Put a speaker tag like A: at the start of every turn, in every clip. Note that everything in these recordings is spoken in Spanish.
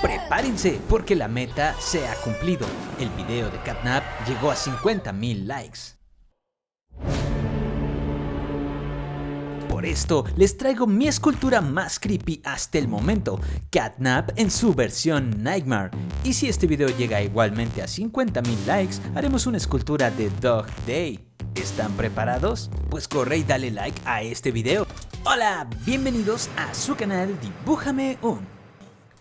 A: Prepárense porque la meta se ha cumplido. El video de Catnap llegó a 50,000 likes. Por esto les traigo mi escultura más creepy hasta el momento, Catnap en su versión Nightmare. Y si este video llega igualmente a 50,000 likes, haremos una escultura de Dog Day. ¿Están preparados? Pues corre y dale like a este video. Hola, bienvenidos a su canal Dibújame un.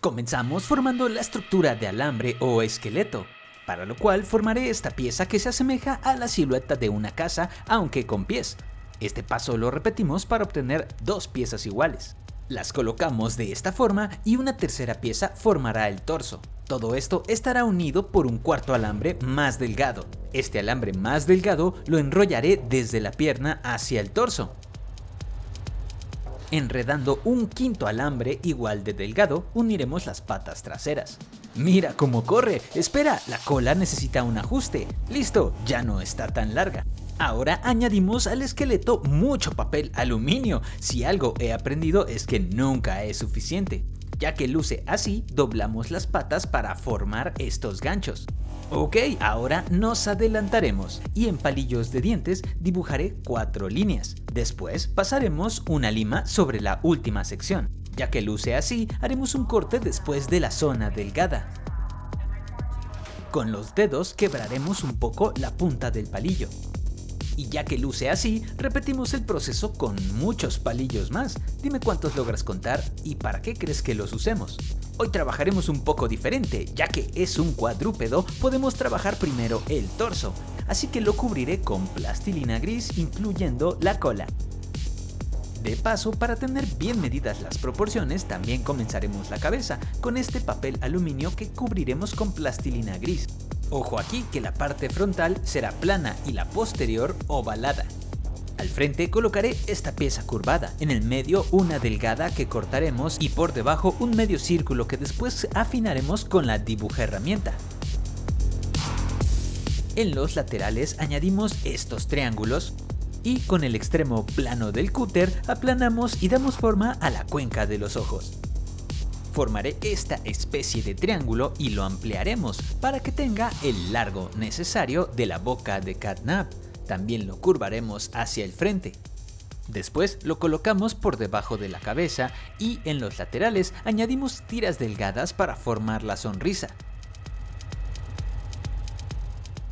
A: Comenzamos formando la estructura de alambre o esqueleto, para lo cual formaré esta pieza que se asemeja a la silueta de una casa, aunque con pies. Este paso lo repetimos para obtener dos piezas iguales. Las colocamos de esta forma y una tercera pieza formará el torso. Todo esto estará unido por un cuarto alambre más delgado. Este alambre más delgado lo enrollaré desde la pierna hacia el torso. Enredando un quinto alambre igual de delgado, uniremos las patas traseras. ¡Mira cómo corre! Espera, la cola necesita un ajuste. ¡Listo! Ya no está tan larga. Ahora añadimos al esqueleto mucho papel aluminio. Si algo he aprendido es que nunca es suficiente. Ya que luce así, doblamos las patas para formar estos ganchos. Ok, ahora nos adelantaremos y en palillos de dientes dibujaré 4 líneas. Después pasaremos una lima sobre la última sección. Ya que luce así, haremos un corte después de la zona delgada. Con los dedos quebraremos un poco la punta del palillo. Y ya que luce así, repetimos el proceso con muchos palillos más. Dime cuántos logras contar y para qué crees que los usemos. Hoy trabajaremos un poco diferente, ya que es un cuadrúpedo, podemos trabajar primero el torso, así que lo cubriré con plastilina gris incluyendo la cola. De paso, para tener bien medidas las proporciones, también comenzaremos la cabeza con este papel aluminio que cubriremos con plastilina gris. Ojo aquí que la parte frontal será plana y la posterior ovalada. Al frente colocaré esta pieza curvada, en el medio una delgada que cortaremos y por debajo un medio círculo que después afinaremos con la dibujerramienta. En los laterales añadimos estos triángulos y con el extremo plano del cúter aplanamos y damos forma a la cuenca de los ojos. Formaré esta especie de triángulo y lo ampliaremos para que tenga el largo necesario de la boca de Catnap. También lo curvaremos hacia el frente. Después lo colocamos por debajo de la cabeza y en los laterales añadimos tiras delgadas para formar la sonrisa.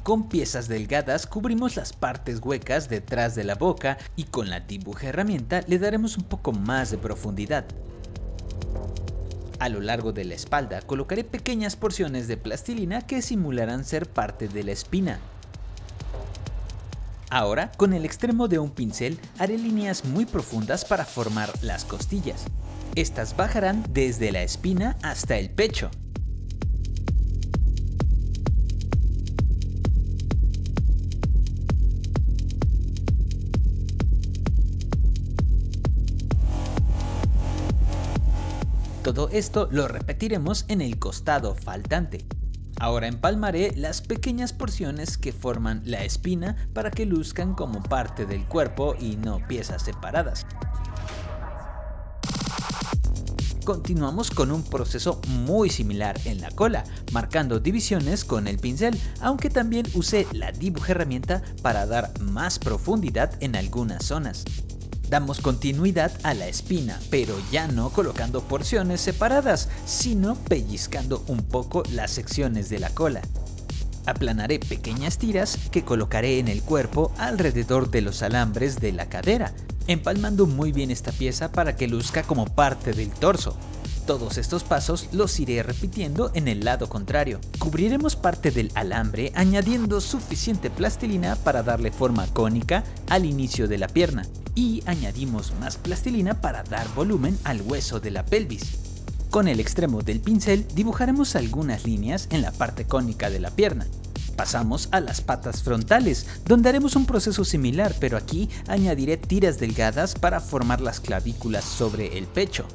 A: Con piezas delgadas cubrimos las partes huecas detrás de la boca y con la dibujerramienta le daremos un poco más de profundidad. A lo largo de la espalda colocaré pequeñas porciones de plastilina que simularán ser parte de la espina. Ahora, con el extremo de un pincel, haré líneas muy profundas para formar las costillas. Estas bajarán desde la espina hasta el pecho. Todo esto lo repetiremos en el costado faltante. Ahora empalmaré las pequeñas porciones que forman la espina para que luzcan como parte del cuerpo y no piezas separadas. Continuamos con un proceso muy similar en la cola, marcando divisiones con el pincel, aunque también usé la dibujerramienta para dar más profundidad en algunas zonas. Damos continuidad a la espina, pero ya no colocando porciones separadas, sino pellizcando un poco las secciones de la cola. Aplanaré pequeñas tiras que colocaré en el cuerpo alrededor de los alambres de la cadera, empalmando muy bien esta pieza para que luzca como parte del torso. Todos estos pasos los iré repitiendo en el lado contrario. Cubriremos parte del alambre añadiendo suficiente plastilina para darle forma cónica al inicio de la pierna y añadimos más plastilina para dar volumen al hueso de la pelvis. Con el extremo del pincel dibujaremos algunas líneas en la parte cónica de la pierna. Pasamos a las patas frontales, donde haremos un proceso similar, pero aquí añadiré tiras delgadas para formar las clavículas sobre el pecho.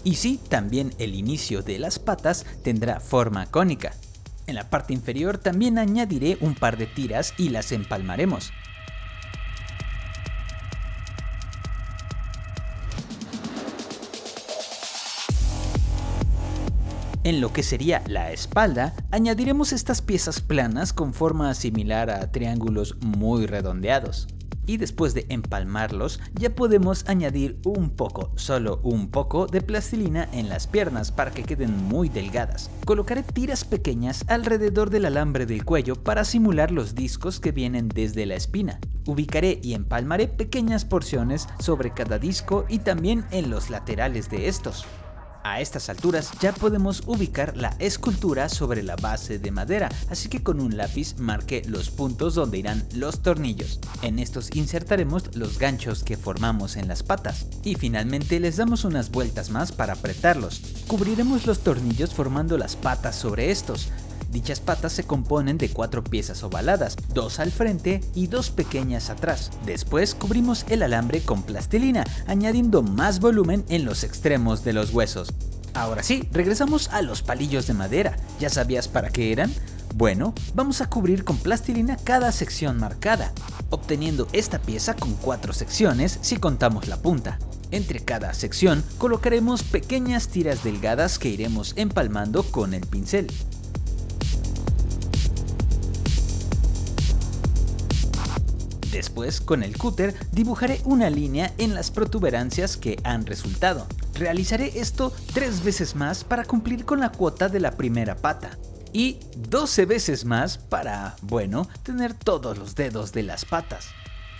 A: Y sí, también el inicio de las patas tendrá forma cónica. En la parte inferior también añadiré un par de tiras y las empalmaremos. En lo que sería la espalda, añadiremos estas piezas planas con forma similar a triángulos muy redondeados. Y después de empalmarlos, ya podemos añadir un poco, solo un poco de plastilina en las piernas para que queden muy delgadas. Colocaré tiras pequeñas alrededor del alambre del cuello para simular los discos que vienen desde la espina. Ubicaré y empalmaré pequeñas porciones sobre cada disco y también en los laterales de estos. A estas alturas ya podemos ubicar la escultura sobre la base de madera, así que con un lápiz marqué los puntos donde irán los tornillos. En estos insertaremos los ganchos que formamos en las patas y finalmente les damos unas vueltas más para apretarlos. Cubriremos los tornillos formando las patas sobre estos. Dichas patas se componen de 4 piezas ovaladas, 2 al frente y 2 pequeñas atrás. Después cubrimos el alambre con plastilina, añadiendo más volumen en los extremos de los huesos. Ahora sí, regresamos a los palillos de madera. ¿Ya sabías para qué eran? Bueno, vamos a cubrir con plastilina cada sección marcada, obteniendo esta pieza con 4 secciones si contamos la punta. Entre cada sección colocaremos pequeñas tiras delgadas que iremos empalmando con el pincel. Después, con el cúter, dibujaré una línea en las protuberancias que han resultado. Realizaré esto 3 veces más para cumplir con la cuota de la primera pata. Y 12 veces más para, bueno, tener todos los dedos de las patas.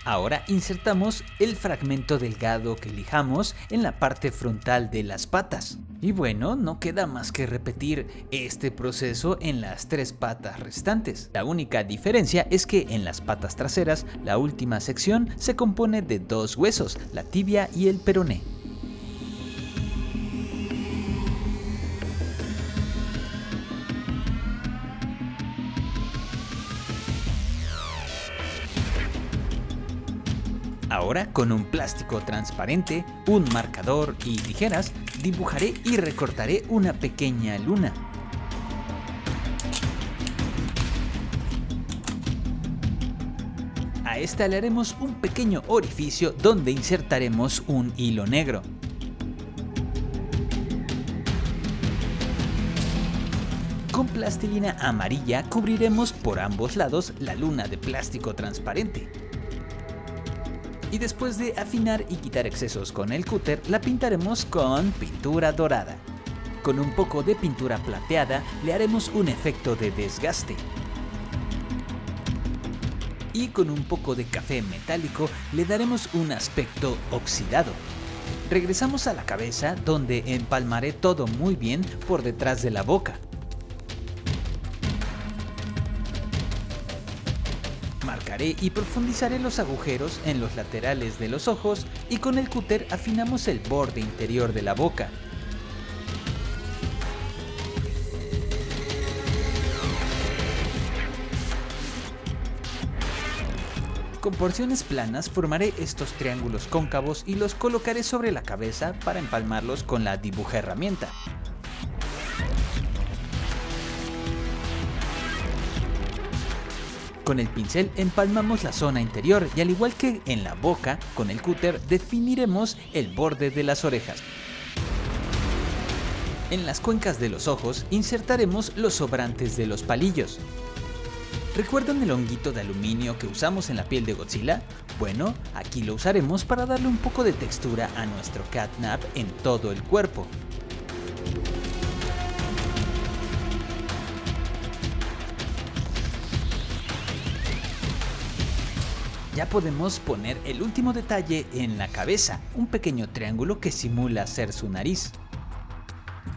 A: Ahora insertamos el fragmento delgado que lijamos en la parte frontal de las patas. Y bueno, no queda más que repetir este proceso en las 3 patas restantes. La única diferencia es que en las patas traseras, la última sección se compone de 2 huesos, la tibia y el peroné. Ahora, con un plástico transparente, un marcador y tijeras, dibujaré y recortaré una pequeña luna. A esta le haremos un pequeño orificio donde insertaremos un hilo negro. Con plastilina amarilla cubriremos por ambos lados la luna de plástico transparente. Y después de afinar y quitar excesos con el cúter, la pintaremos con pintura dorada. Con un poco de pintura plateada le haremos un efecto de desgaste. Y con un poco de café metálico le daremos un aspecto oxidado. Regresamos a la cabeza, donde empalmaré todo muy bien por detrás de la boca. Marcaré y profundizaré los agujeros en los laterales de los ojos y con el cúter afinamos el borde interior de la boca. Con porciones planas formaré estos triángulos cóncavos y los colocaré sobre la cabeza para empalmarlos con la dibujaherramienta. Con el pincel empalmamos la zona interior y al igual que en la boca, con el cúter definiremos el borde de las orejas. En las cuencas de los ojos insertaremos los sobrantes de los palillos. ¿Recuerdan el honguito de aluminio que usamos en la piel de Godzilla? Bueno, aquí lo usaremos para darle un poco de textura a nuestro catnap en todo el cuerpo. Ya podemos poner el último detalle en la cabeza, un pequeño triángulo que simula ser su nariz.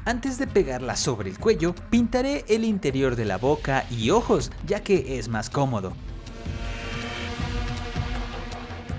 A: Antes de pegarla sobre el cuello, pintaré el interior de la boca y ojos, ya que es más cómodo.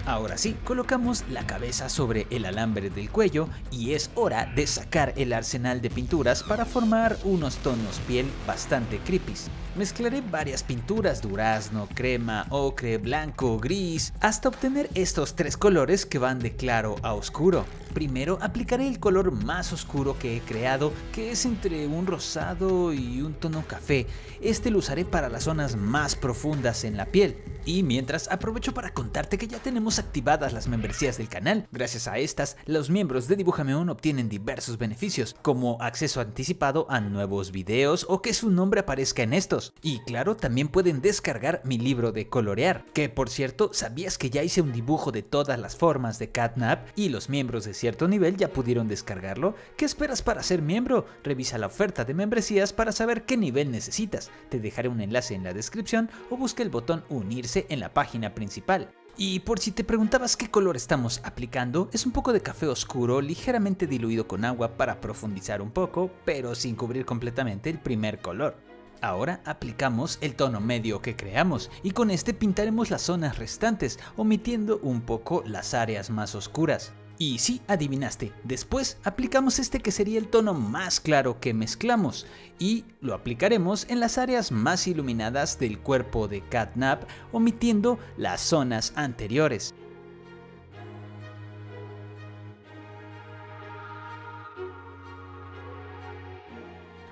A: Ahora sí, colocamos la cabeza sobre el alambre del cuello y es hora de sacar el arsenal de pinturas para formar unos tonos piel bastante creepy. Mezclaré varias pinturas: durazno, crema, ocre, blanco, gris, hasta obtener estos tres colores que van de claro a oscuro. Primero aplicaré el color más oscuro que he creado, que es entre un rosado y un tono café. Este lo usaré para las zonas más profundas en la piel. Y mientras, aprovecho para contarte que ya tenemos activadas las membresías del canal. Gracias a estas, los miembros de Dibújame Un obtienen diversos beneficios, como acceso anticipado a nuevos videos o que su nombre aparezca en estos. Y claro, también pueden descargar mi libro de colorear, que por cierto, ¿sabías que ya hice un dibujo de todas las formas de Catnap y los miembros de cierto nivel ya pudieron descargarlo? ¿Qué esperas para ser miembro? Revisa la oferta de membresías para saber qué nivel necesitas. Te dejaré un enlace en la descripción o busca el botón unirse en la página principal. Y por si te preguntabas qué color estamos aplicando, es un poco de café oscuro ligeramente diluido con agua para profundizar un poco, pero sin cubrir completamente el primer color. Ahora aplicamos el tono medio que creamos y con este pintaremos las zonas restantes, omitiendo un poco las áreas más oscuras. Y sí, adivinaste, después aplicamos este que sería el tono más claro que mezclamos y lo aplicaremos en las áreas más iluminadas del cuerpo de Catnap, omitiendo las zonas anteriores.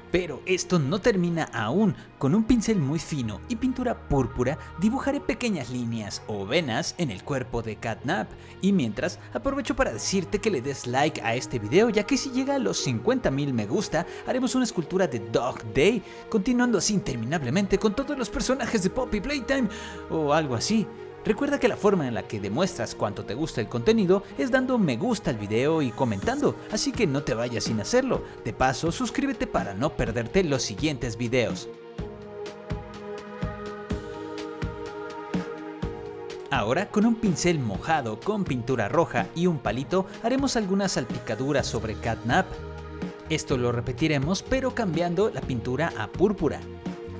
A: Pero esto no termina aún. Con un pincel muy fino y pintura púrpura dibujaré pequeñas líneas o venas en el cuerpo de Catnap. Y mientras, aprovecho para decirte que le des like a este video, ya que si llega a los 50,000 me gusta, haremos una escultura de Dog Day, continuando así interminablemente con todos los personajes de Poppy Playtime o algo así. Recuerda que la forma en la que demuestras cuánto te gusta el contenido es dando me gusta al video y comentando, así que no te vayas sin hacerlo. De paso, suscríbete para no perderte los siguientes videos. Ahora, con un pincel mojado con pintura roja y un palito, haremos algunas salpicaduras sobre Catnap. Esto lo repetiremos, pero cambiando la pintura a púrpura.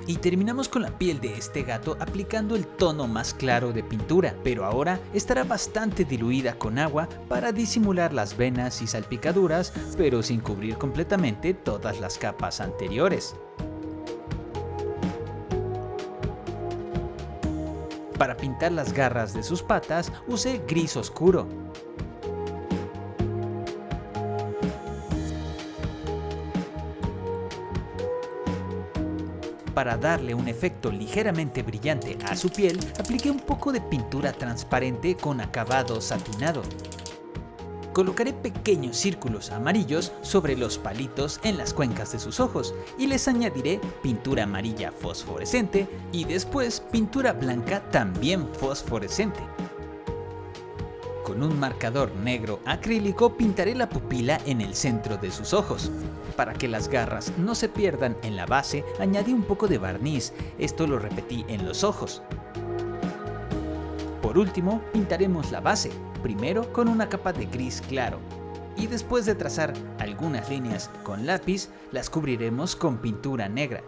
A: Y terminamos con la piel de este gato aplicando el tono más claro de pintura, pero ahora estará bastante diluida con agua para disimular las venas y salpicaduras, pero sin cubrir completamente todas las capas anteriores. Para pintar las garras de sus patas usé gris oscuro. Para darle un efecto ligeramente brillante a su piel, apliqué un poco de pintura transparente con acabado satinado. Colocaré pequeños círculos amarillos sobre los palitos en las cuencas de sus ojos y les añadiré pintura amarilla fosforescente y después pintura blanca también fosforescente. Con un marcador negro acrílico pintaré la pupila en el centro de sus ojos. Para que las garras no se pierdan en la base, añadí un poco de barniz, esto lo repetí en los ojos. Por último, pintaremos la base, primero con una capa de gris claro, y después de trazar algunas líneas con lápiz, las cubriremos con pintura negra.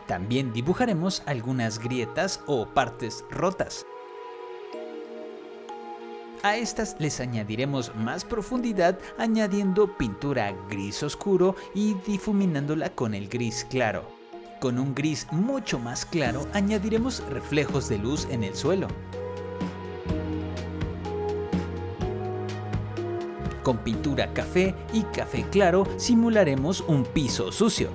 A: También dibujaremos algunas grietas o partes rotas. A estas les añadiremos más profundidad añadiendo pintura gris oscuro y difuminándola con el gris claro. Con un gris mucho más claro añadiremos reflejos de luz en el suelo. Con pintura café y café claro simularemos un piso sucio.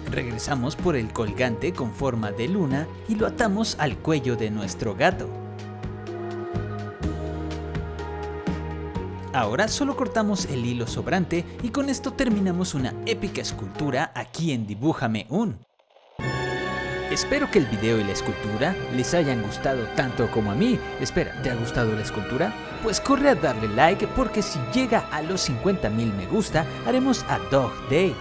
A: Regresamos por el colgante con forma de luna y lo atamos al cuello de nuestro gato. Ahora solo cortamos el hilo sobrante y con esto terminamos una épica escultura aquí en Dibújame Un. Espero que el video y la escultura les hayan gustado tanto como a mí. Espera, ¿te ha gustado la escultura? Pues corre a darle like porque si llega a los 50,000 me gusta, haremos a Dog Day.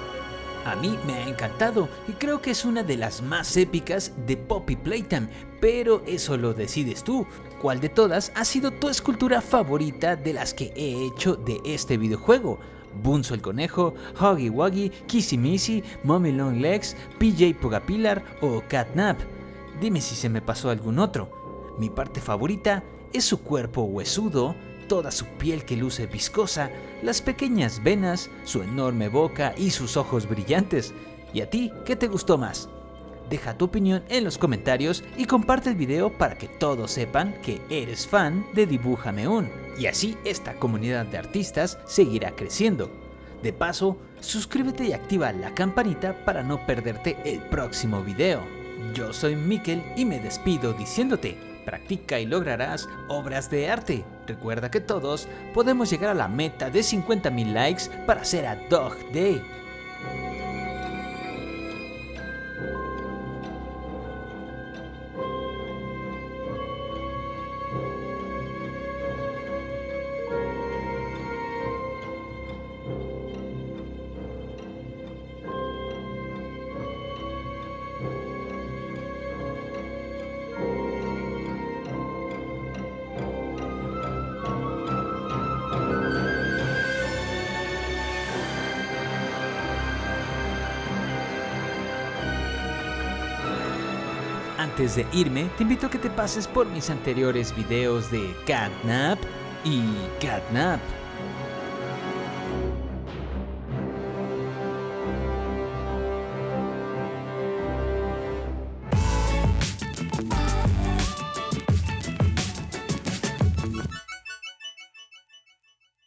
A: A mí me ha encantado y creo que es una de las más épicas de Poppy Playtime, pero eso lo decides tú. ¿Cuál de todas ha sido tu escultura favorita de las que he hecho de este videojuego? Bunzo el conejo, Huggy Wuggy, Kissy Missy, Mommy Long Legs, PJ Pugapilar o Catnap. Dime si se me pasó algún otro. Mi parte favorita es su cuerpo huesudo, toda su piel que luce viscosa, las pequeñas venas, su enorme boca y sus ojos brillantes. ¿Y a ti qué te gustó más? Deja tu opinión en los comentarios y comparte el video para que todos sepan que eres fan de Dibújame Un. Y así esta comunidad de artistas seguirá creciendo. De paso, suscríbete y activa la campanita para no perderte el próximo video. Yo soy Mikel y me despido diciéndote, practica y lograrás obras de arte. Recuerda que todos podemos llegar a la meta de 50,000 likes para hacer a Dog Day. Antes de irme, te invito a que te pases por mis anteriores videos de Catnap y Catnap.